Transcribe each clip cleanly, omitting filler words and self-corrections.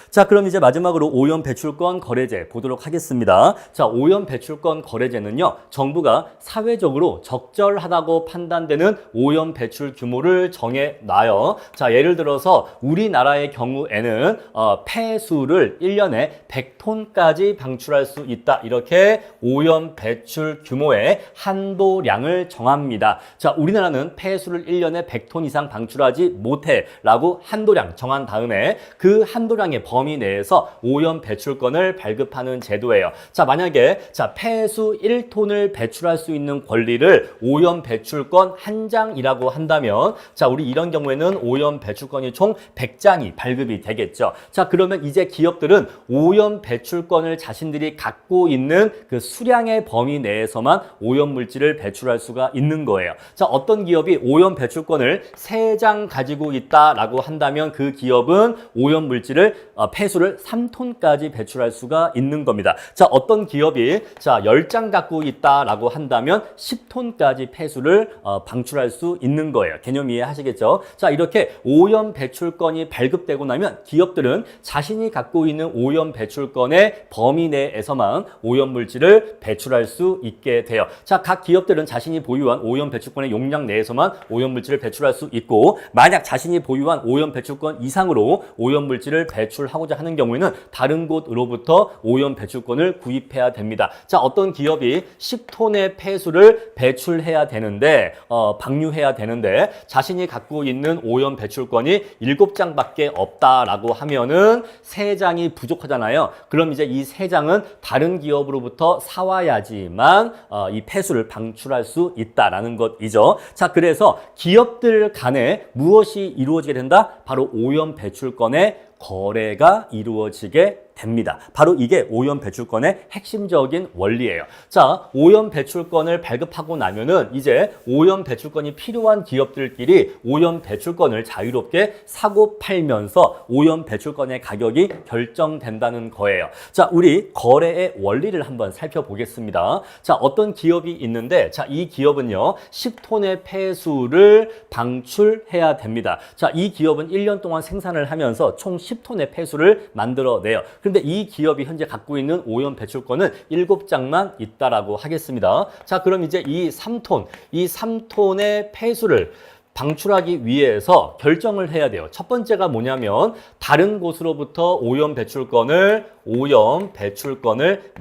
자, 그럼 이제 마지막으로 오염 배출권 거래제 보도록 하겠습니다. 자, 오염 배출권 거래제는요, 정부가 사회적으로 적절하다고 판단되는 오염 배출 규모를 정해놔요. 자, 예를 들어서 우리나라의 경우에는 폐수를 1년에 100톤까지 방출할 수 있다. 이렇게 오염 배출 규모의 한도량을 정합니다. 자, 우리나라는 폐수를 1년에 100톤 이상 방출하지 못해 라고 한도량 정한 다음에 그 한도량의 범위 내에서 오염 배출권을 발급하는 제도예요. 자, 만약에 폐수 1톤을 배출할 수 있는 권리를 오염 배출권 한 장이라고 한다면, 자, 우리 이런 경우에는 오염 배출권이 총 100장이 발급이 되겠죠. 자, 그러면 이제 기업들은 오염 배출권을 자신들이 갖고 있는 그 수량의 범위 내에서만 오염 물질을 배출할 수가 있는 거예요. 자, 어떤 기업이 오염 배출권을 3장 가지고 있다라고 한다면 그 기업은 오염 물질을 폐수를 3톤까지 배출할 수가 있는 겁니다. 자, 어떤 기업이 10장 갖고 있다라고 한다면 10톤까지 폐수를 방출할 수 있는 거예요. 개념 이해하시겠죠? 자, 이렇게 오염 배출권이 발급되고 나면 기업들은 자신이 갖고 있는 오염 배출권의 범위 내에서만 오염 물질을 배출할 수 있게 돼요. 자, 각 기업들은 자신이 보유한 오염 배출권의 용량 내에서만 오염 물질을 배출할 수 있고, 만약 자신이 보유한 오염 배출권 이상으로 오염 물질을 배출하고자 하는 경우에는 다른 곳으로부터 오염 배출권을 구입해야 됩니다. 자, 어떤 기업이 10톤의 폐수를 배출해야 되는데, 방류해야 되는데 자신이 갖고 있는 오염 배출권이 7장밖에 없다라고 하면은 3장이 부족하잖아요. 그럼 이제 이 3장은 다른 기업으로부터 사와야지만 이 폐수를 방출할 수 있다라는 것이죠. 자, 그래서 기업들 간에 무엇이 이루어지게 된다? 바로 오염 배출권의 거래가 이루어지게 됩니다. 바로 이게 오염 배출권의 핵심적인 원리예요. 자, 오염 배출권을 발급하고 나면은 이제 오염 배출권이 필요한 기업들끼리 오염 배출권을 자유롭게 사고 팔면서 오염 배출권의 가격이 결정된다는 거예요. 자, 우리 거래의 원리를 한번 살펴보겠습니다. 자, 어떤 기업이 있는데, 자, 이 기업은요, 10톤의 폐수를 방출해야 됩니다. 자, 이 기업은 1년 동안 생산을 하면서 총 10톤의 폐수를 만들어내요. 근데 이 기업이 현재 갖고 있는 오염 배출권은 7장만 있다라고 하겠습니다. 자, 그럼 이제 이 3톤의 폐수를 방출하기 위해서 결정을 해야 돼요. 첫 번째가 뭐냐면 다른 곳으로부터 오염 배출권을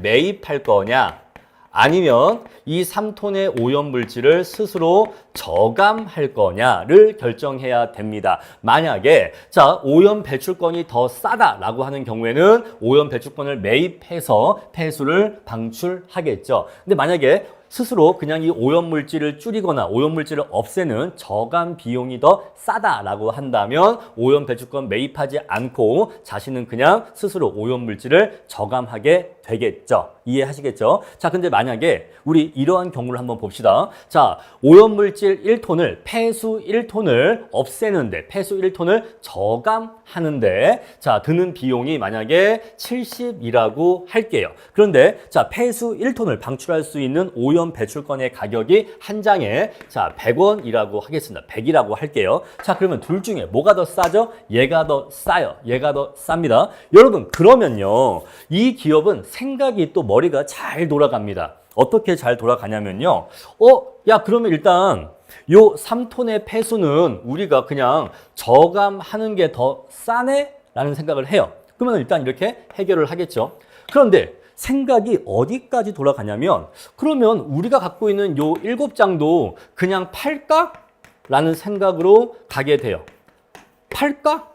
매입할 거냐, 아니면 이 3톤의 오염 물질을 스스로 저감할 거냐를 결정해야 됩니다. 만약에 오염 배출권이 더 싸다라고 하는 경우에는 오염 배출권을 매입해서 폐수를 방출하겠죠. 근데 만약에 스스로 그냥 이 오염물질을 줄이거나 오염물질을 없애는 저감 비용이 더 싸다라고 한다면 오염 배출권 매입하지 않고 자신은 그냥 스스로 오염물질을 저감하게 되겠죠. 이해하시겠죠? 자, 근데 만약에 우리 이러한 경우를 한번 봅시다. 자, 오염물질 1톤을, 폐수 1톤을 없애는데, 폐수 1톤을 저감하는데, 자, 드는 비용이 만약에 70이라고 할게요. 그런데, 자, 폐수 1톤을 방출할 수 있는 오염 배출권의 가격이 한 장에, 자, 100원이라고 하겠습니다. 100이라고 할게요. 자, 그러면 둘 중에 뭐가 더 싸죠? 얘가 더 싸요. 얘가 더 쌉니다. 여러분, 그러면요, 이 기업은 생각이 또 머리가 잘 돌아갑니다. 어떻게 잘 돌아가냐면요. 야, 그러면 일단 요 3톤의 폐수는 우리가 그냥 저감하는 게 더 싸네? 라는 생각을 해요. 그러면 일단 이렇게 해결을 하겠죠. 그런데 생각이 어디까지 돌아가냐면, 그러면 우리가 갖고 있는 요 7장도 그냥 팔까? 라는 생각으로 가게 돼요. 팔까?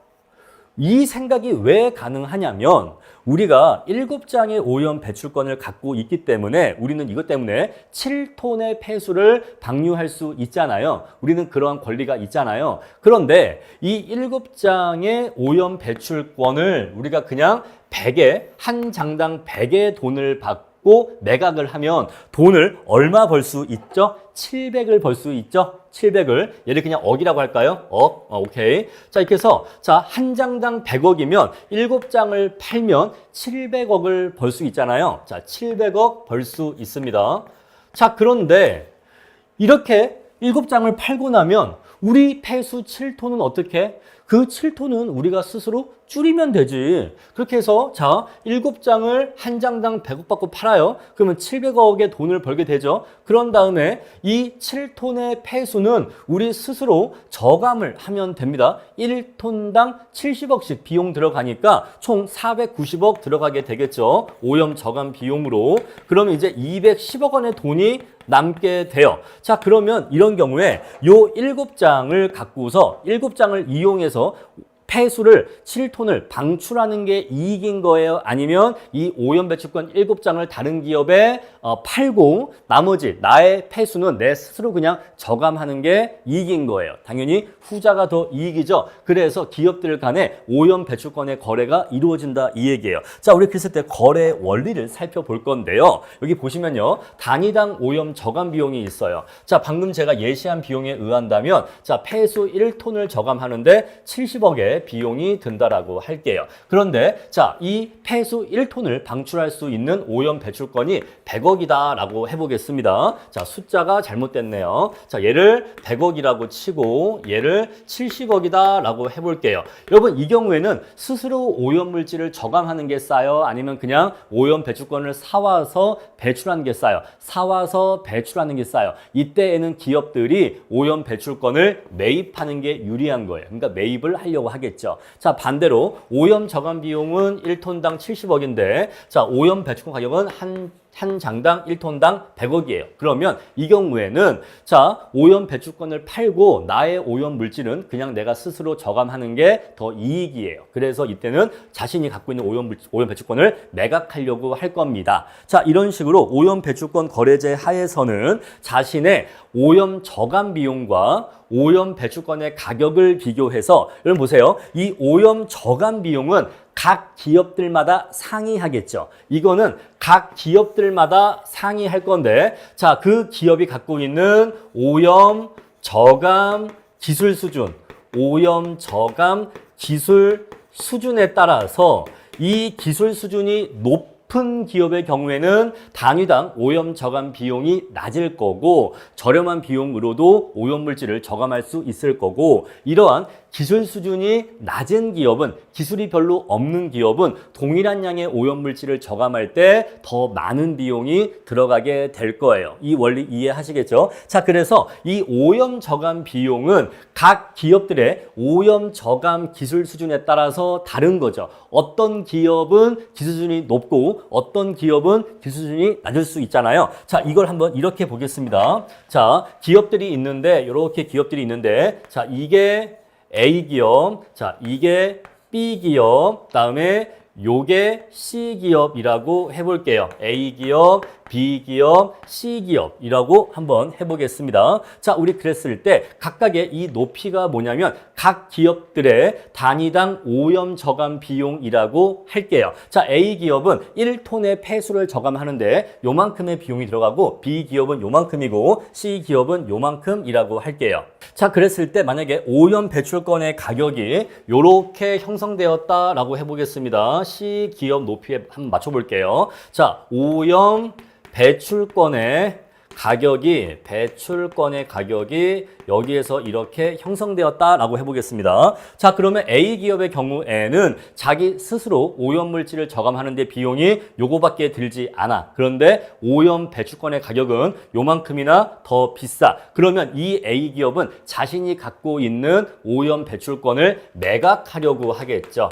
이 생각이 왜 가능하냐면, 우리가 7장의 오염 배출권을 갖고 있기 때문에 우리는 이것 때문에 7톤의 폐수를 방류할 수 있잖아요. 우리는 그러한 권리가 있잖아요. 그런데 이 7장의 오염 배출권을 우리가 그냥 100에, 한 장당 100의 돈을 받고 매각을 하면 돈을 얼마 벌 수 있죠? 700을 벌 수 있죠? 700을. 얘를 그냥 억이라고 할까요? 오케이. 자, 이렇게 해서, 자, 한 장당 100억이면 7장을 팔면 700억을 벌 수 있잖아요. 자, 700억 벌 수 있습니다. 자, 그런데 이렇게 7장을 팔고 나면 우리 폐수 7톤은 어떻게? 그 7톤은 우리가 스스로 줄이면 되지. 그렇게 해서 자 7장을 한 장당 100억 받고 팔아요. 그러면 700억의 돈을 벌게 되죠. 그런 다음에 이 7톤의 폐수는 우리 스스로 저감을 하면 됩니다. 1톤당 70억씩 비용 들어가니까 총 490억 들어가게 되겠죠. 오염 저감 비용으로. 그러면 이제 210억 원의 돈이 남게 돼요. 자, 그러면 이런 경우에 요 7장을 갖고서 7장을 이용해서 폐수를 7톤을 방출하는 게 이익인 거예요? 아니면 이 오염 배출권 7장을 다른 기업에 팔고 나머지 나의 폐수는 내 스스로 그냥 저감하는 게 이익인 거예요? 당연히 후자가 더 이익이죠. 그래서 기업들 간에 오염 배출권의 거래가 이루어진다 이 얘기예요. 자, 우리 그랬을 때 거래 원리를 살펴볼 건데요. 여기 보시면요. 단위당 오염 저감 비용이 있어요. 자, 방금 제가 예시한 비용에 의한다면 자, 폐수 1톤을 저감하는데 70억의 비용이 든다라고 할게요. 그런데 자, 이 폐수 1톤을 방출할 수 있는 오염 배출권이 100억이다라고 해보겠습니다. 자, 숫자가 잘못됐네요. 자, 얘를 100억이라고 치고 얘를 70억이다라고 해볼게요. 여러분, 이 경우에는 스스로 오염물질을 저감하는 게 싸요? 아니면 그냥 오염 배출권을 사와서 배출하는 게 싸요? 사와서 배출하는 게 싸요? 이때에는 기업들이 오염 배출권을 매입하는 게 유리한 거예요. 그러니까 매입을 하려고 하겠죠. 자, 반대로 오염 저감 비용은 1톤당 70억인데 자, 오염 배출권 가격은 한 장당 1톤당 100억이에요. 그러면 이 경우에는 자, 오염 배출권을 팔고 나의 오염 물질은 그냥 내가 스스로 저감하는 게 더 이익이에요. 그래서 이때는 자신이 갖고 있는 오염 배출권을 매각하려고 할 겁니다. 자, 이런 식으로 오염 배출권 거래제 하에서는 자신의 오염 저감 비용과 오염 배출권의 가격을 비교해서 여러분 보세요. 이 오염 저감 비용은 각 기업들마다 상이하겠죠. 이거는 각 기업들마다 상이할 건데 자, 그 기업이 갖고 있는 오염 저감 기술 수준, 오염 저감 기술 수준에 따라서 이 기술 수준이 높은 기업의 경우에는 단위당 오염 저감 비용이 낮을 거고 저렴한 비용으로도 오염물질을 저감할 수 있을 거고 이러한 기술 수준이 낮은 기업은 기술이 별로 없는 기업은 동일한 양의 오염물질을 저감할 때 더 많은 비용이 들어가게 될 거예요. 이 원리 이해하시겠죠? 자, 그래서 이 오염 저감 비용은 각 기업들의 오염 저감 기술 수준에 따라서 다른 거죠. 어떤 기업은 기술 수준이 높고 어떤 기업은 기술 수준이 낮을 수 있잖아요. 자, 이걸 한번 이렇게 보겠습니다. 자, 기업들이 있는데 이렇게 기업들이 있는데 자, 이게 A기업, 자, 이게 B기업, 다음에 요게 C기업이라고 해볼게요. A기업, B기업, C기업이라고 한번 해보겠습니다. 자, 우리 그랬을 때 각각의 이 높이가 뭐냐면 각 기업들의 단위당 오염 저감 비용이라고 할게요. 자, A기업은 1톤의 폐수를 저감하는데 요만큼의 비용이 들어가고 B기업은 요만큼이고 C기업은 요만큼이라고 할게요. 자, 그랬을 때 만약에 오염 배출권의 가격이 요렇게 형성되었다라고 해보겠습니다. C기업 높이에 한번 맞춰볼게요. 자, 오염 배출권의 가격이 여기에서 이렇게 형성되었다라고 해보겠습니다. 자, 그러면 A기업의 경우에는 자기 스스로 오염물질을 저감하는 데 비용이 요거밖에 들지 않아. 그런데 오염 배출권의 가격은 요만큼이나 더 비싸. 그러면 이 A기업은 자신이 갖고 있는 오염 배출권을 매각하려고 하겠죠.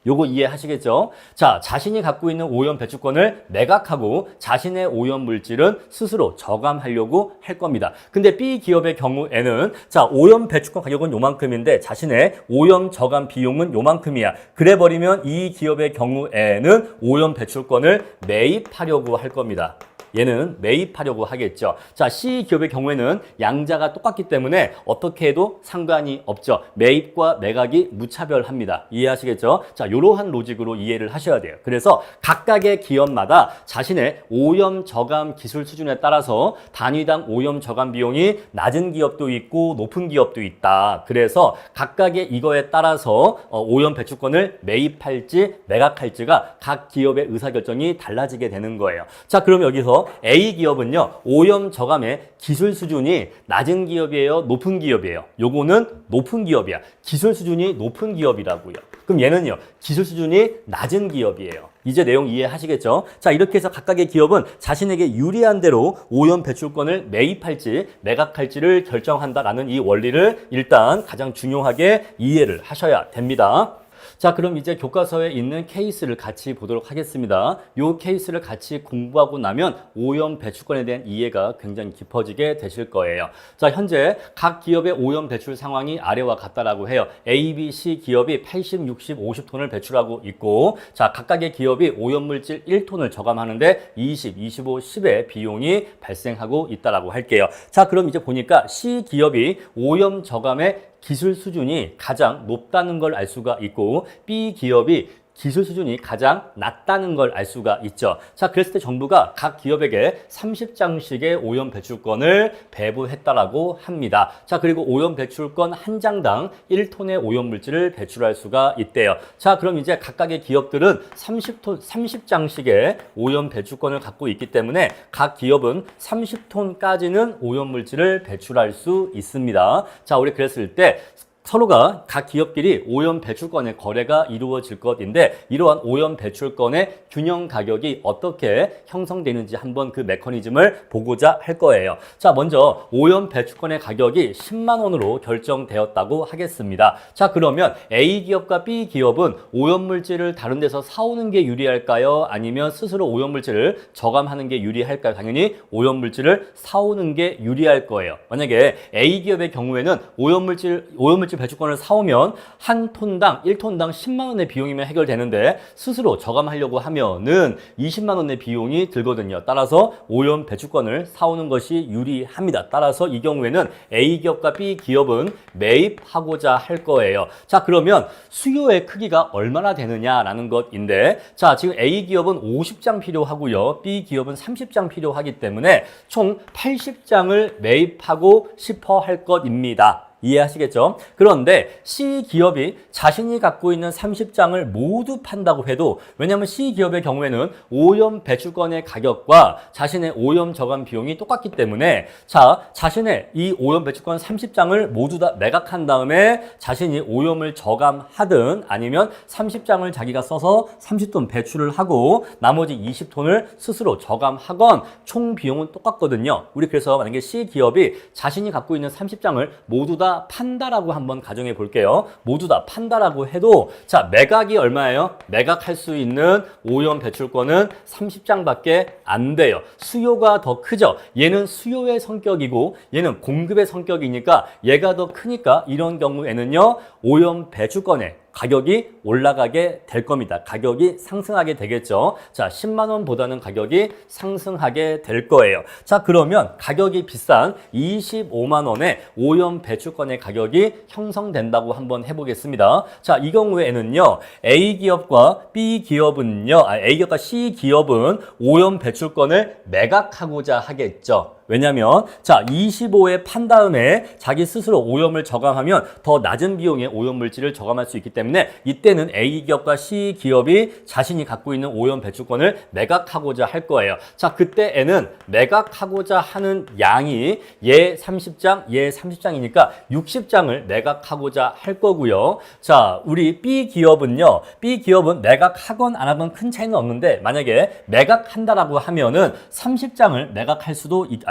요거 이해하시겠죠? 자, 자신이 갖고 있는 오염 배출권을 매각하고 자신의 오염 물질은 스스로 저감하려고 할 겁니다. 근데 B 기업의 경우에는 자, 오염 배출권 가격은 요만큼인데 자신의 오염 저감 비용은 요만큼이야. 그래 버리면 이 기업의 경우에는 오염 배출권을 매입하려고 할 겁니다. 얘는 매입하려고 하겠죠. 자, C기업의 경우에는 양자가 똑같기 때문에 어떻게 해도 상관이 없죠. 매입과 매각이 무차별합니다. 이해하시겠죠? 자, 이러한 로직으로 이해를 하셔야 돼요. 그래서 각각의 기업마다 자신의 오염 저감 기술 수준에 따라서 단위당 오염 저감 비용이 낮은 기업도 있고 높은 기업도 있다. 그래서 각각의 이거에 따라서 오염 배출권을 매입할지 매각할지가 각 기업의 의사결정이 달라지게 되는 거예요. 자, 그럼 여기서 A 기업은요, 오염 저감의 기술 수준이 낮은 기업이에요, 높은 기업이에요? 요거는 높은 기업이야. 기술 수준이 높은 기업이라고요. 그럼 얘는요, 기술 수준이 낮은 기업이에요. 이제 내용 이해하시겠죠? 자, 이렇게 해서 각각의 기업은 자신에게 유리한 대로 오염 배출권을 매입할지 매각할지를 결정한다라는 이 원리를 일단 가장 중요하게 이해를 하셔야 됩니다. 자, 그럼 이제 교과서에 있는 케이스를 같이 보도록 하겠습니다. 이 케이스를 같이 공부하고 나면 오염 배출권에 대한 이해가 굉장히 깊어지게 되실 거예요. 자, 현재 각 기업의 오염 배출 상황이 아래와 같다라고 해요. A, B, C 기업이 80, 60, 50톤을 배출하고 있고, 자, 각각의 기업이 오염물질 1톤을 저감하는데 20, 25, 10의 비용이 발생하고 있다라고 할게요. 자, 그럼 이제 보니까 C 기업이 오염 저감의 기술 수준이 가장 높다는 걸 알 수가 있고 B 기업이 기술 수준이 가장 낮다는 걸 알 수가 있죠. 자, 그랬을 때 정부가 각 기업에게 30장씩의 오염 배출권을 배부했다라고 합니다. 자, 그리고 오염 배출권 한 장당 1톤의 오염 물질을 배출할 수가 있대요. 자, 그럼 이제 각각의 기업들은 30장씩의 오염 배출권을 갖고 있기 때문에 각 기업은 30톤까지는 오염 물질을 배출할 수 있습니다. 자, 우리 그랬을 때 서로가 각 기업끼리 오염 배출권의 거래가 이루어질 것인데 이러한 오염 배출권의 균형 가격이 어떻게 형성되는지 한번 그 메커니즘을 보고자 할 거예요. 자, 먼저 오염 배출권의 가격이 10만 원으로 결정되었다고 하겠습니다. 자, 그러면 A 기업과 B 기업은 오염 물질을 다른 데서 사오는 게 유리할까요? 아니면 스스로 오염 물질을 저감하는 게 유리할까요? 당연히 오염 물질을 사오는 게 유리할 거예요. 만약에 A 기업의 경우에는 오염 물질 배출권을 사오면 한 톤당 1톤당 10만 원의 비용이면 해결되는데 스스로 저감하려고 하면은 20만 원의 비용이 들거든요. 따라서 오염 배출권을 사오는 것이 유리합니다. 따라서 이 경우에는 A 기업과 B 기업은 매입하고자 할 거예요. 자, 그러면 수요의 크기가 얼마나 되느냐라는 것인데, 자, 지금 A 기업은 50장 필요하고요. B 기업은 30장 필요하기 때문에 총 80장을 매입하고 싶어 할 것입니다. 이해하시겠죠? 그런데 C 기업이 자신이 갖고 있는 30장을 모두 판다고 해도, 왜냐하면 C 기업의 경우에는 오염 배출권의 가격과 자신의 오염 저감 비용이 똑같기 때문에, 자, 자신의 이 오염 배출권 30장을 모두 다 매각한 다음에 자신이 오염을 저감하든 아니면 30장을 자기가 써서 30톤 배출을 하고 나머지 20톤을 스스로 저감하건 총 비용은 똑같거든요. 우리 그래서 만약에 C 기업이 자신이 갖고 있는 30장을 모두 다 판다라고 한번 가정해 볼게요. 모두 다 판다라고 해도, 자, 매각이 얼마예요? 매각할 수 있는 오염 배출권은 30장밖에 안 돼요. 수요가 더 크죠? 얘는 수요의 성격이고 얘는 공급의 성격이니까 얘가 더 크니까 이런 경우에는요, 오염 배출권의 가격이 올라가게 될 겁니다. 가격이 상승하게 되겠죠. 자, 10만 원보다는 가격이 상승하게 될 거예요. 자, 그러면 가격이 비싼 25만 원의 오염 배출권의 가격이 형성된다고 한번 해보겠습니다. 자, 이 경우에는요, A 기업과 B 기업은요, A 기업과 C 기업은 오염 배출권을 매각하고자 하겠죠. 왜냐면, 자, 25에 판 다음에 자기 스스로 오염을 저감하면 더 낮은 비용의 오염물질을 저감할 수 있기 때문에 이때는 A 기업과 C 기업이 자신이 갖고 있는 오염 배출권을 매각하고자 할 거예요. 자, 그때에는 매각하고자 하는 양이 얘 30장, 얘 30장이니까 60장을 매각하고자 할 거고요. 자, 우리 B 기업은요, B 기업은 매각하건 안 하건 큰 차이는 없는데 만약에 매각한다라고 하면은 30장을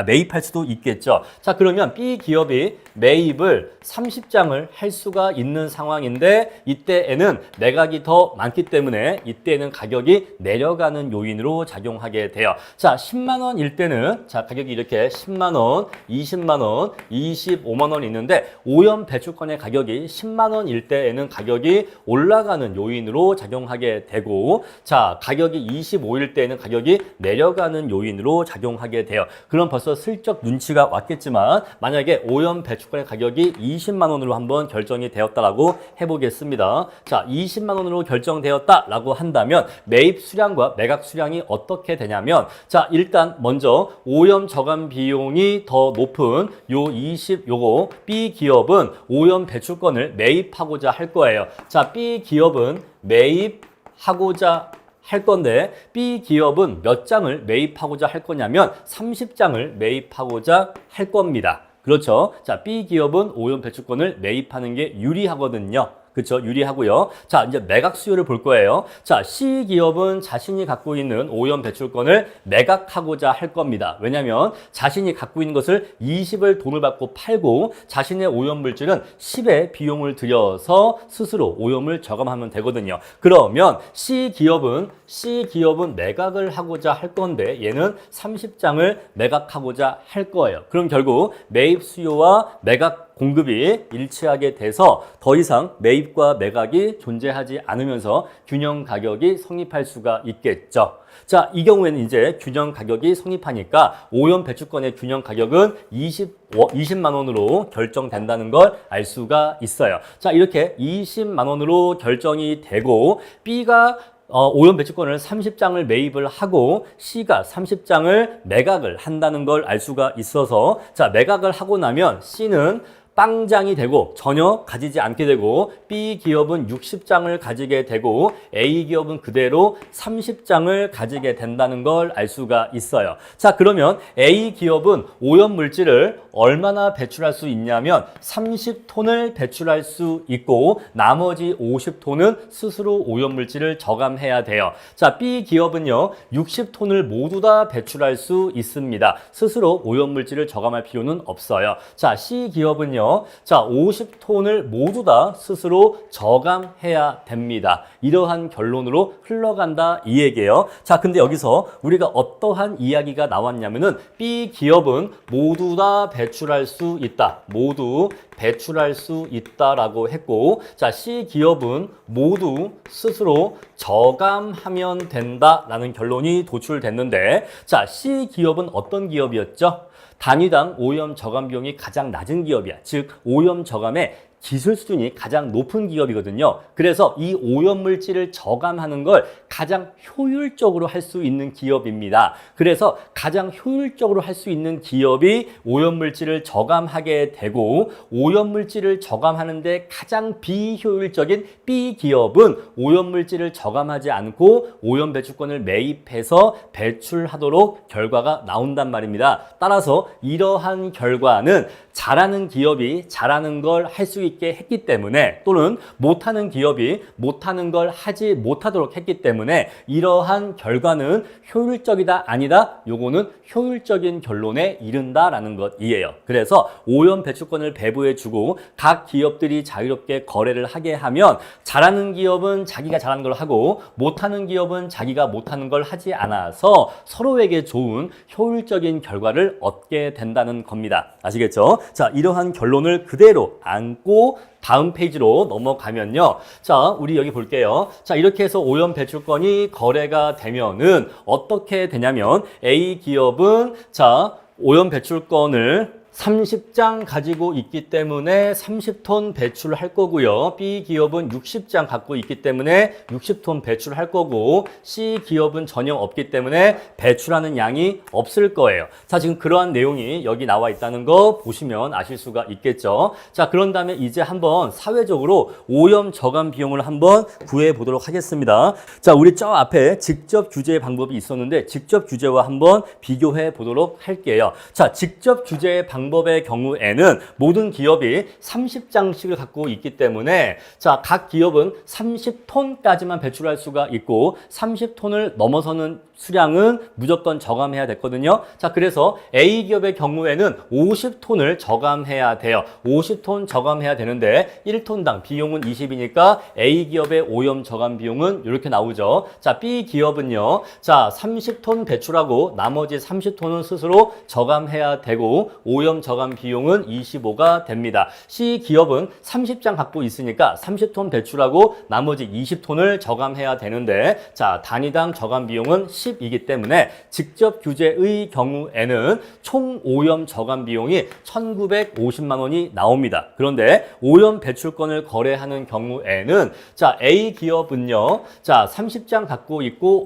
매입할 수도 있겠죠. 자, 그러면 B 기업이 매입을 30장을 할 수가 있는 상황인데 이때에는 매각이 더 많기 때문에 이때는 가격이 내려가는 요인으로 작용하게 돼요. 자, 10만 원일 때는, 자, 가격이 이렇게 10만 원, 20만 원, 25만 원이 있는데 오염 배출권의 가격이 10만 원일 때에는 가격이 올라가는 요인으로 작용하게 되고, 자, 가격이 25일 때에는 가격이 내려가는 요인으로 작용하게 돼요. 그럼 벌써 슬쩍 눈치가 왔겠지만 만약에 오염 배출권의 가격이 20만 원으로 한번 결정이 되었다라고 해보겠습니다. 자, 20만 원으로 결정되었다라고 한다면 매입 수량과 매각 수량이 어떻게 되냐면, 자, 일단 먼저 오염 저감 비용이 더 높은 요거 B 기업은 오염 배출권을 매입하고자 할 거예요. 자, B 기업은 매입하고자 할 건데 B 기업은 몇 장을 매입하고자 할 거냐면 30장을 매입하고자 할 겁니다. 그렇죠? 자, B 기업은 오염 배출권을 매입하는 게 유리하거든요. 그렇죠? 유리하고요. 자, 이제 매각 수요를 볼 거예요. 자, C 기업은 자신이 갖고 있는 오염 배출권을 매각하고자 할 겁니다. 왜냐하면 자신이 갖고 있는 것을 20을 돈을 받고 팔고 자신의 오염 물질은 10의 비용을 들여서 스스로 오염을 저감하면 되거든요. 그러면 C 기업은 매각을 하고자 할 건데 얘는 30장을 매각하고자 할 거예요. 그럼 결국 매입 수요와 매각 공급이 일치하게 돼서 더 이상 매입과 매각이 존재하지 않으면서 균형 가격이 성립할 수가 있겠죠. 자, 이 경우에는 이제 균형 가격이 성립하니까 오염 배출권의 균형 가격은 20만 원으로 결정된다는 걸 알 수가 있어요. 자, 이렇게 20만 원으로 결정이 되고 B가 오염 배출권을 30장을 매입을 하고 C가 30장을 매각을 한다는 걸 알 수가 있어서 자, 매각을 하고 나면 C는 빵장이 되고 전혀 가지지 않게 되고 B 기업은 60장을 가지게 되고 A 기업은 그대로 30장을 가지게 된다는 걸 알 수가 있어요. 자, 그러면 A 기업은 오염 물질을 얼마나 배출할 수 있냐면 30톤을 배출할 수 있고 나머지 50톤은 스스로 오염 물질을 저감해야 돼요. 자, B 기업은요 60톤을 모두 다 배출할 수 있습니다. 스스로 오염 물질을 저감할 필요는 없어요. 자, C 기업은요 자, 50톤을 모두 다 스스로 저감해야 됩니다. 이러한 결론으로 흘러간다 이 얘기예요. 자, 근데 여기서 우리가 어떠한 이야기가 나왔냐면은 B 기업은 모두 다 배출할 수 있다. 모두 배출할 수 있다라고 했고 자, C 기업은 모두 스스로 저감하면 된다라는 결론이 도출됐는데 자, C 기업은 어떤 기업이었죠? 단위당 오염 저감 비용이 가장 낮은 기업이야. 즉 오염 저감의 기술 수준이 가장 높은 기업이거든요. 그래서 이 오염 물질을 저감하는 걸 가장 효율적으로 할 수 있는 기업입니다. 그래서 가장 효율적으로 할 수 있는 기업이 오염 물질을 저감하게 되고 오염 물질을 저감하는데 가장 비효율적인 B 기업은 오염 물질을 저감하지 않고 오염 배출권을 매입해서 배출하도록 결과가 나온단 말입니다. 따라서 이러한 결과는 잘하는 기업이 잘하는 걸 할 수 있게 했기 때문에 또는 못하는 기업이 못하는 걸 하지 못하도록 했기 때문에 이러한 결과는 효율적이다 아니다 요거는 효율적인 결론에 이른다라는 것이에요. 그래서 오염 배출권을 배부해주고 각 기업들이 자유롭게 거래를 하게 하면 잘하는 기업은 자기가 잘하는 걸 하고 못하는 기업은 자기가 못하는 걸 하지 않아서 서로에게 좋은 효율적인 결과를 얻게 된다는 겁니다. 아시겠죠? 자, 이러한 결론을 그대로 안고 다음 페이지로 넘어가면요. 자, 우리 여기 볼게요. 자, 이렇게 해서 오염 배출권이 거래가 되면은 어떻게 되냐면 A 기업은 자, 오염 배출권을 30장 가지고 있기 때문에 30톤 배출할 거고요. B 기업은 60장 갖고 있기 때문에 60톤 배출할 거고 C 기업은 전혀 없기 때문에 배출하는 양이 없을 거예요. 자, 지금 그러한 내용이 여기 나와 있다는 거 보시면 아실 수가 있겠죠. 자, 그런 다음에 이제 한번 사회적으로 오염 저감 비용을 한번 구해 보도록 하겠습니다. 자, 우리 저 앞에 직접 규제 방법이 있었는데 직접 규제와 한번 비교해 보도록 할게요. 자, 직접 규제의 방법의 경우에는 모든 기업이 30장씩을 갖고 있기 때문에 자, 각 기업은 30톤까지만 배출할 수가 있고 30톤을 넘어서는 수량은 무조건 저감해야 됐거든요. 자, 그래서 A 기업의 경우에는 50톤을 저감해야 돼요. 50톤 저감해야 되는데 1톤당 비용은 20이니까 A 기업의 오염 저감 비용은 이렇게 나오죠. 자, B 기업은요. 자, 30톤 배출하고 나머지 30톤은 스스로 저감해야 되고 오염 저감 비용은 25가 됩니다. C 기업은 30장 갖고 있으니까 30톤 배출하고 나머지 20톤을 저감해야 되는데 자, 단위당 저감 비용은 10이기 때문에 직접 규제의 경우에는 총 오염 저감 비용이 1,950만 원이 나옵니다. 그런데 오염 배출권을 거래하는 경우에는 자, A 기업은요. 자, 30장 갖고 있고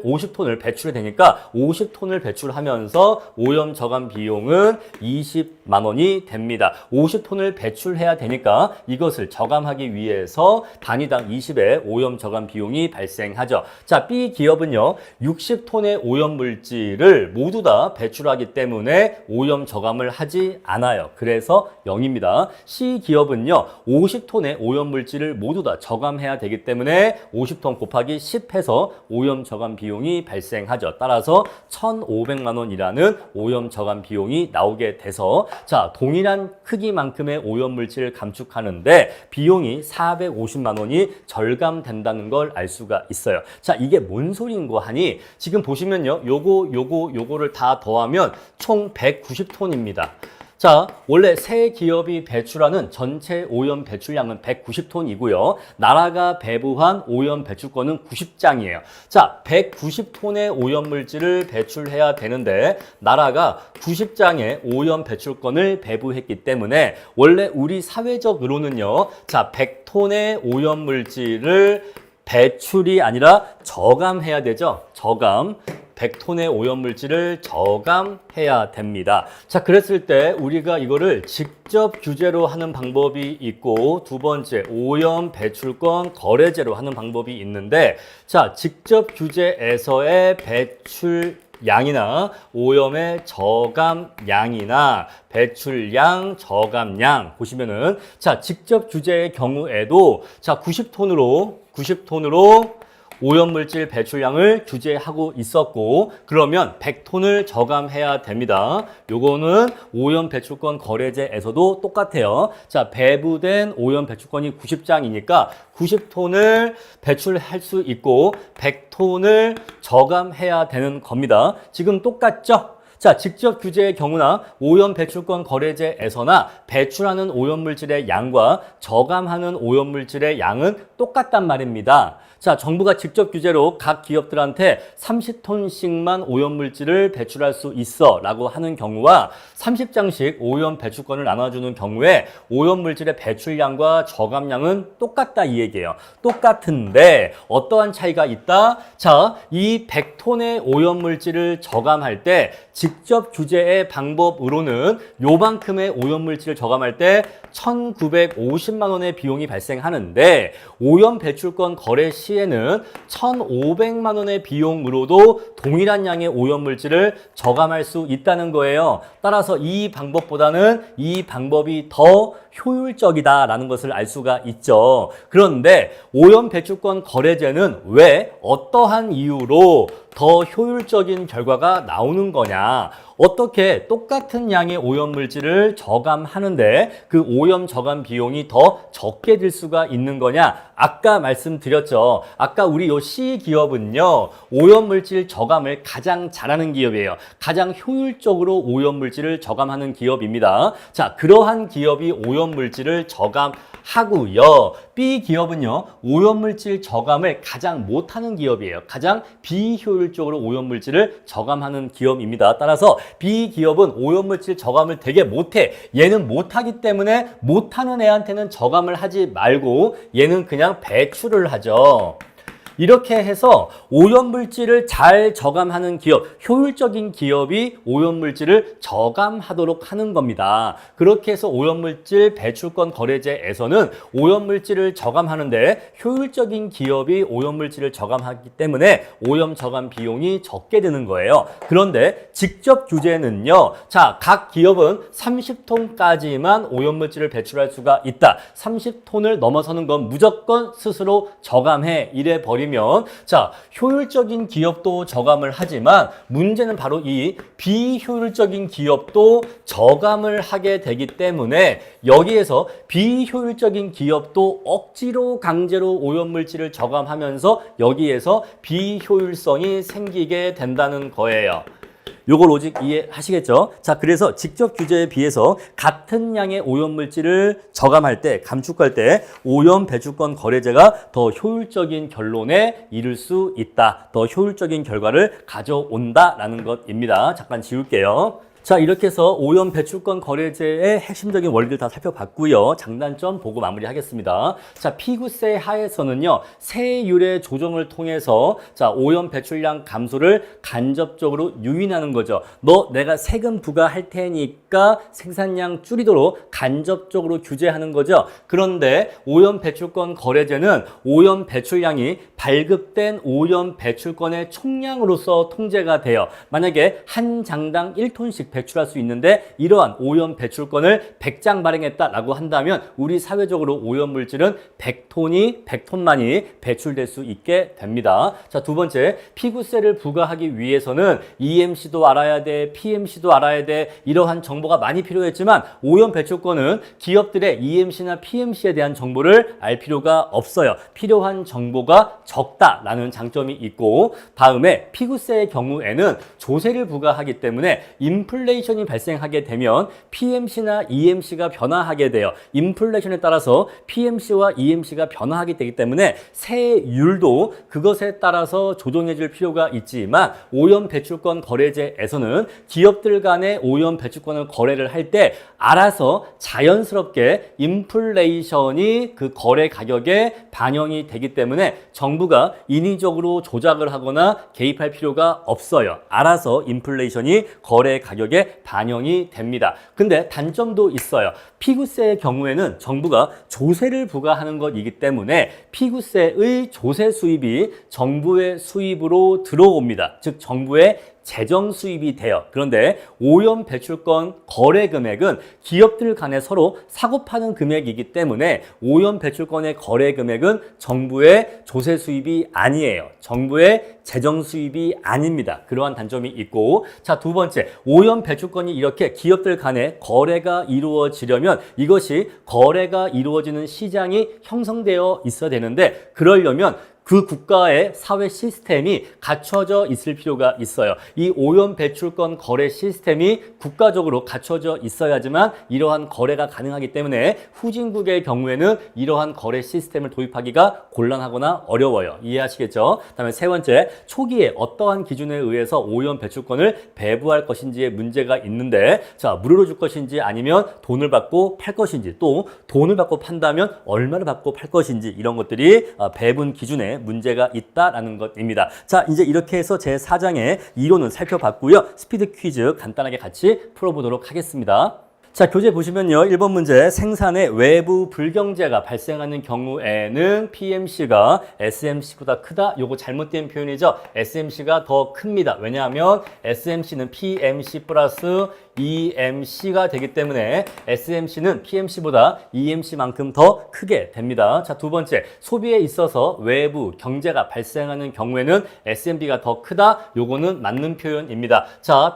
50톤을 배출이 되니까 50톤을 배출하면서 오염 저감 비용은 금액은 20만 원이 됩니다. 50톤을 배출해야 되니까 이것을 저감하기 위해서 단위당 20의 오염 저감 비용이 발생하죠. 자, B 기업은요, 60톤의 오염물질을 모두 다 배출하기 때문에 오염 저감을 하지 않아요. 그래서 0입니다. C 기업은요, 50톤의 오염물질을 모두 다 저감해야 되기 때문에 50톤 곱하기 10 해서 오염 저감 비용이 발생하죠. 따라서 1,500만 원이라는 오염 저감 비용이 나오게 돼서 자, 동일한 크기만큼의 오염물질을 감축하는데 비용이 450만 원이 절감된다는 걸 알 수가 있어요. 자, 이게 뭔 소리인고 하니 지금 보시면요, 요거를 다 더하면 총 190톤입니다. 자, 원래 세 기업이 배출하는 전체 오염 배출량은 190톤이고요. 나라가 배부한 오염 배출권은 90장이에요. 자, 190톤의 오염물질을 배출해야 되는데 나라가 90장의 오염 배출권을 배부했기 때문에 원래 우리 사회적으로는요. 자, 100톤의 오염물질을 배출이 아니라 저감해야 되죠. 저감. 100톤의 오염물질을 저감해야 됩니다. 자, 그랬을 때 우리가 이거를 직접 규제로 하는 방법이 있고 두 번째 오염 배출권 거래제로 하는 방법이 있는데 자, 직접 규제에서의 배출 양이나 오염의 저감량이나 배출량, 저감량 보시면은 자, 직접 규제의 경우에도 자, 90톤으로 오염물질 배출량을 규제하고 있었고 그러면 100톤을 저감해야 됩니다. 요거는 오염 배출권 거래제에서도 똑같아요. 자, 배부된 오염 배출권이 90장이니까 90톤을 배출할 수 있고 100톤을 저감해야 되는 겁니다. 지금 똑같죠? 자, 직접 규제의 경우나 오염 배출권 거래제에서나 배출하는 오염물질의 양과 저감하는 오염물질의 양은 똑같단 말입니다. 자, 정부가 직접 규제로 각 기업들한테 30톤씩만 오염물질을 배출할 수 있어 라고 하는 경우와 30장씩 오염 배출권을 나눠주는 경우에 오염물질의 배출량과 저감량은 똑같다 이 얘기예요. 똑같은데 어떠한 차이가 있다? 자, 이 100톤의 오염물질을 저감할 때 직접 규제의 방법으로는 요만큼의 오염물질을 저감할 때 1,950만 원의 비용이 발생하는데 오염 배출권 거래 시에는 1,500만 원의 비용으로도 동일한 양의 오염물질을 저감할 수 있다는 거예요. 따라서 이 방법보다는 이 방법이 더 효율적이다라는 것을 알 수가 있죠. 그런데 오염 배출권 거래제는 왜 어떠한 이유로 더 효율적인 결과가 나오는 거냐? 어떻게 똑같은 양의 오염물질을 저감하는데 그 오염 저감 비용이 더 적게 들 수가 있는 거냐? 아까 말씀드렸죠. 아까 우리 요 C 기업은요. 오염물질 저감을 가장 잘하는 기업이에요. 가장 효율적으로 오염물질을 저감하는 기업입니다. 자, 그러한 기업이 오염물질을 저감하고요. B 기업은요. 오염물질 저감을 가장 못하는 기업이에요. 가장 비효율적으로 오염물질을 저감하는 기업입니다. 따라서 B 기업은 오염물질 저감을 되게 못해. 얘는 못하기 때문에 못하는 애한테는 저감을 하지 말고 얘는 그냥 배출을 하죠. 이렇게 해서 오염물질을 잘 저감하는 기업, 효율적인 기업이 오염물질을 저감하도록 하는 겁니다. 그렇게 해서 오염물질 배출권 거래제에서는 오염물질을 저감하는데 효율적인 기업이 오염물질을 저감하기 때문에 오염 저감 비용이 적게 드는 거예요. 그런데 직접 규제는요. 자, 각 기업은 30톤까지만 오염물질을 배출할 수가 있다. 30톤을 넘어서는 건 무조건 스스로 저감해. 이래 버리면 자, 효율적인 기업도 저감을 하지만 문제는 바로 이 비효율적인 기업도 저감을 하게 되기 때문에 여기에서 비효율적인 기업도 억지로 강제로 오염물질을 저감하면서 여기에서 비효율성이 생기게 된다는 거예요. 요거 로직 이해하시겠죠? 자, 그래서 직접 규제에 비해서 같은 양의 오염물질을 저감할 때, 감축할 때 오염 배출권 거래제가 더 효율적인 결론에 이를 수 있다. 더 효율적인 결과를 가져온다라는 것입니다. 잠깐 지울게요. 자, 이렇게 해서 오염 배출권 거래제의 핵심적인 원리를 다 살펴봤고요. 장단점 보고 마무리하겠습니다. 자, 피구세 하에서는요, 세율의 조정을 통해서 자, 오염 배출량 감소를 간접적으로 유인하는 거죠. 내가 세금 부과할 테니까 생산량 줄이도록 간접적으로 규제하는 거죠. 그런데 오염 배출권 거래제는 오염 배출량이 발급된 오염 배출권의 총량으로서 통제가 돼요. 만약에 한 장당 1톤씩 배출할 수 있는데 이러한 오염 배출권을 100장 발행했다라고 한다면 우리 사회적으로 오염 물질은 100톤만이 배출될 수 있게 됩니다. 자, 두 번째, 피구세를 부과하기 위해서는 EMC도 알아야 돼, PMC도 알아야 돼. 이러한 정보가 많이 필요했지만 오염 배출권은 기업들의 EMC나 PMC에 대한 정보를 알 필요가 없어요. 필요한 정보가 적다라는 장점이 있고, 다음에 피구세의 경우에는 조세를 부과하기 때문에 인플레이션이 발생하게 되면 PMC나 EMC가 변화하게 돼요. 인플레이션에 따라서 PMC와 EMC가 변화하게 되기 때문에 세율도 그것에 따라서 조정해 줄 필요가 있지만 오염 배출권 거래제에서는 기업들 간의 오염 배출권을 거래를 할 때 알아서 자연스럽게 인플레이션이 그 거래 가격에 반영이 되기 때문에 정부가 인위적으로 조작을 하거나 개입할 필요가 없어요. 알아서 인플레이션이 거래 가격에 반영이 됩니다. 근데 단점도 있어요. 피구세의 경우에는 정부가 조세를 부과하는 것이기 때문에 피구세의 조세 수입이 정부의 수입으로 들어옵니다. 즉 정부의 재정 수입이 돼요. 그런데 오염 배출권 거래 금액은 기업들 간에 서로 사고 파는 금액이기 때문에 오염 배출권의 거래 금액은 정부의 조세 수입이 아니에요. 정부의 재정 수입이 아닙니다. 그러한 단점이 있고, 자, 두 번째, 오염 배출권이 이렇게 기업들 간에 거래가 이루어지려면 이것이 거래가 이루어지는 시장이 형성되어 있어야 되는데 그러려면 그 국가의 사회 시스템이 갖춰져 있을 필요가 있어요. 이 오염 배출권 거래 시스템이 국가적으로 갖춰져 있어야지만 이러한 거래가 가능하기 때문에 후진국의 경우에는 이러한 거래 시스템을 도입하기가 곤란하거나 어려워요. 이해하시겠죠? 다음에 세 번째, 초기에 어떠한 기준에 의해서 오염 배출권을 배부할 것인지에 문제가 있는데, 자, 무료로 줄 것인지 아니면 돈을 받고 팔 것인지, 또 돈을 받고 판다면 얼마를 받고 팔 것인지, 이런 것들이 배분 기준에 문제가 있다라는 것입니다. 자, 이제 이렇게 해서 제 4장의 이론을 살펴봤고요. 스피드 퀴즈 간단하게 같이 풀어보도록 하겠습니다. 자, 교재 보시면요. 1번 문제, 생산에 외부 불경제가 발생하는 경우에는 PMC가 SMC보다 크다. 요거 잘못된 표현이죠. SMC가 더 큽니다. 왜냐하면 SMC는 PMC 플러스 EMC가 되기 때문에 SMC는 PMC보다 EMC만큼 더 크게 됩니다. 자, 두 번째, 소비에 있어서 외부 경제가 발생하는 경우에는 SMB가 더 크다. 요거는 맞는 표현입니다. 자,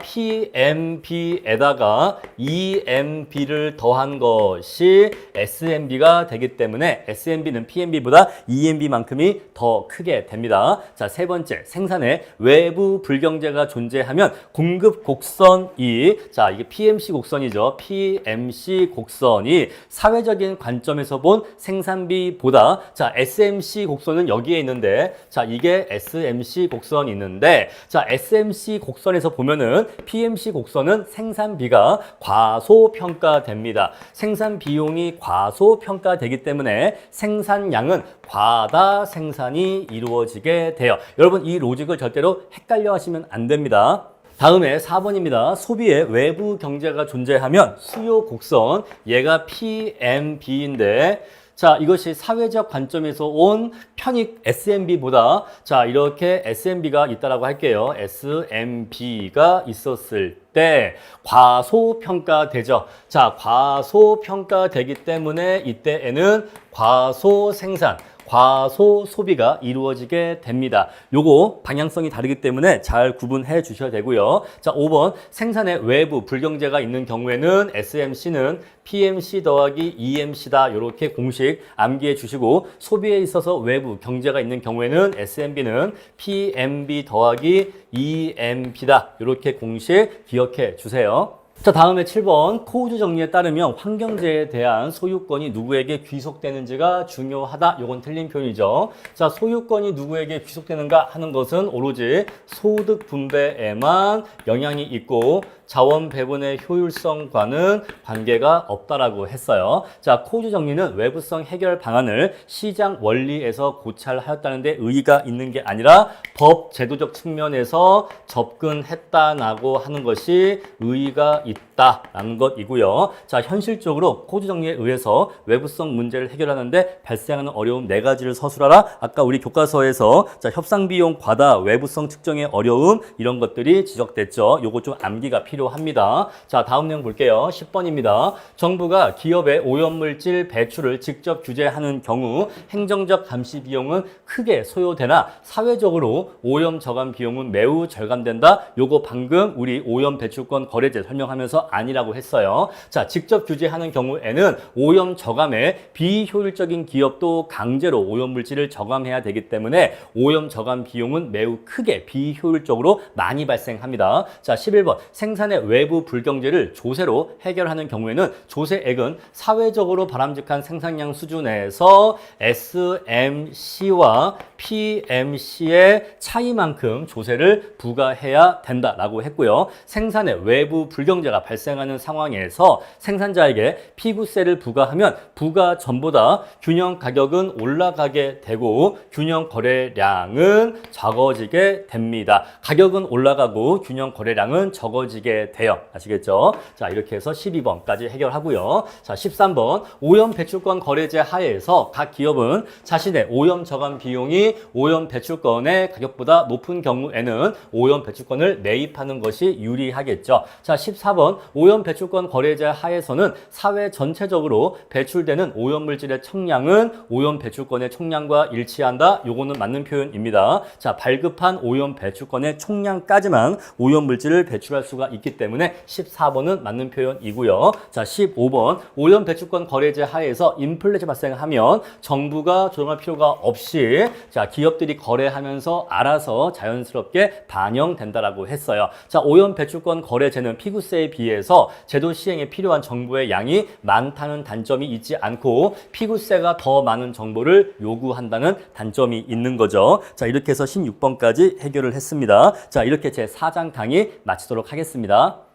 PMB에다가 EMB를 더한 것이 SMB가 되기 때문에 SMB는 PMB보다 EMB만큼이 더 크게 됩니다. 자, 세 번째, 생산에 외부 불경제가 존재하면 공급 곡선이, 자, 이게 PMC 곡선이죠. PMC 곡선이 사회적인 관점에서 본 생산비보다, 자, SMC 곡선은 여기에 있는데, 자, 이게 SMC 곡선이 있는데, 자, SMC 곡선에서 보면은 PMC 곡선은 생산비가 과소평가됩니다. 생산 비용이 과소평가되기 때문에 생산량은 과다 생산이 이루어지게 돼요. 여러분, 이 로직을 절대로 헷갈려 하시면 안 됩니다. 다음에 4번입니다. 소비에 외부 경제가 존재하면 수요 곡선, 얘가 PMB인데, 자, 이것이 사회적 관점에서 온 편익 SMB보다, 자, 이렇게 SMB가 있다라고 할게요. SMB가 있었을 때 과소평가되죠. 자, 과소평가되기 때문에 이때에는 과소생산, 과소 소비가 이루어지게 됩니다. 요거 방향성이 다르기 때문에 잘 구분해 주셔야 되고요. 자, 5번, 생산에 외부 불경제가 있는 경우에는 SMC는 PMC 더하기 EMC다. 이렇게 공식 암기해 주시고, 소비에 있어서 외부 경제가 있는 경우에는 SMB는 PMB 더하기 EMB다. 이렇게 공식 기억해 주세요. 자, 다음에 7번 코우주 정리에 따르면 환경재해에 대한 소유권이 누구에게 귀속되는지가 중요하다. 요건 틀린 표현이죠. 자, 소유권이 누구에게 귀속되는가 하는 것은 오로지 소득 분배에만 영향이 있고 자원 배분의 효율성과는 관계가 없다라고 했어요. 자, 코우주 정리는 외부성 해결 방안을 시장 원리에서 고찰하였다는 데 의의가 있는 게 아니라 법 제도적 측면에서 접근했다라고 하는 것이 의의가 있다라는 것이고요. 자, 현실적으로 코우주 정리에 의해서 외부성 문제를 해결하는데 발생하는 어려움 4가지를 서술하라. 아까 우리 교과서에서 자, 협상 비용 과다, 외부성 측정의 어려움 이런 것들이 지적됐죠. 요거 좀 암기가 필요합니다. 자, 다음 내용 볼게요. 10번입니다. 정부가 기업의 오염물질 배출을 직접 규제하는 경우 행정적 감시 비용은 크게 소요되나 사회적으로 오염 저감 비용은 매우 절감된다. 요거 방금 우리 오염 배출권 거래제 설명하면서 아니라고 했어요. 자, 직접 규제하는 경우에는 오염 저감에 비효율적인 기업도 강제로 오염 물질을 저감해야 되기 때문에 오염 저감 비용은 매우 크게 비효율적으로 많이 발생합니다. 자, 11번 생산의 외부 불경제를 조세로 해결하는 경우에는 조세액은 사회적으로 바람직한 생산량 수준에서 SMC와 PMC의 차이만큼 조세를 부과해야 된다라고 했고요. 생산의 외부 불경제가 발생하는 상황에서 생산자에게 피부세를 부과하면 부과 전보다 균형 가격은 올라가게 되고 균형 거래량은 적어지게 됩니다. 가격은 올라가고 균형 거래량은 적어지게 돼요. 아시겠죠? 자, 이렇게 해서 12번까지 해결하고요. 자, 13번 오염 배출권 거래제 하에서 각 기업은 자신의 오염 저감 비용이 오염 배출권의 가격보다 높은 경우에는 오염 배출권을 매입하는 것이 유리하겠죠. 자, 14번 오염 배출권 거래제 하에서는 사회 전체적으로 배출되는 오염물질의 총량은 오염 배출권의 총량과 일치한다. 요거는 맞는 표현입니다. 자, 발급한 오염 배출권의 총량까지만 오염물질을 배출할 수가 있기 때문에 14번은 맞는 표현이고요. 자, 15번 오염 배출권 거래제 하에서 인플레이션 발생하면 정부가 조정할 필요가 없이 자, 기업들이 거래하면서 알아서 자연스럽게 반영된다라고 했어요. 자, 오염 배출권 거래제는 피구세에 비해서 제도 시행에 필요한 정보의 양이 많다는 단점이 있지 않고 피구세가 더 많은 정보를 요구한다는 단점이 있는 거죠. 자, 이렇게 해서 16번까지 해결을 했습니다. 자, 이렇게 제 4장 강의 마치도록 하겠습니다.